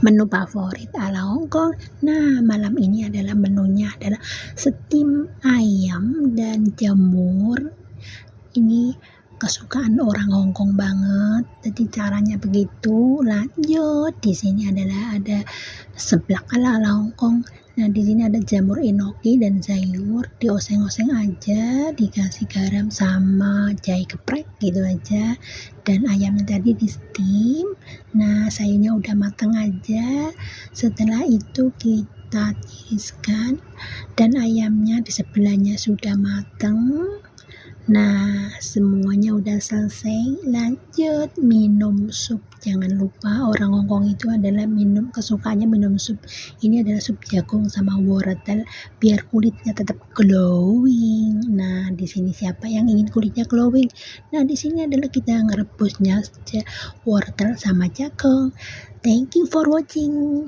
Menu favorit ala Hong Kong. Nah, malam ini adalah menunya adalah steam ayam dan jamur. Ini kesukaan orang Hong Kong banget. Jadi caranya begitu. Lanjut, di sini adalah ada seblak ala Hong Kong. Nah, di sini ada jamur enoki dan sayur, dioseng-oseng aja, dikasih garam sama jahe geprek gitu aja. Dan ayamnya tadi di steam. Nah, sayurnya udah matang aja. Setelah itu kita tiriskan dan ayamnya di sebelahnya sudah matang. Nah, semuanya udah selesai. Lanjut minum sup. Jangan lupa orang Hong Kong itu adalah kesukaannya minum sup. Ini adalah sup jagung sama wortel biar kulitnya tetap glowing. Nah, di sini siapa yang ingin kulitnya glowing? Nah, di sini adalah kita ngerebusnya wortel sama jagung. Thank you for watching.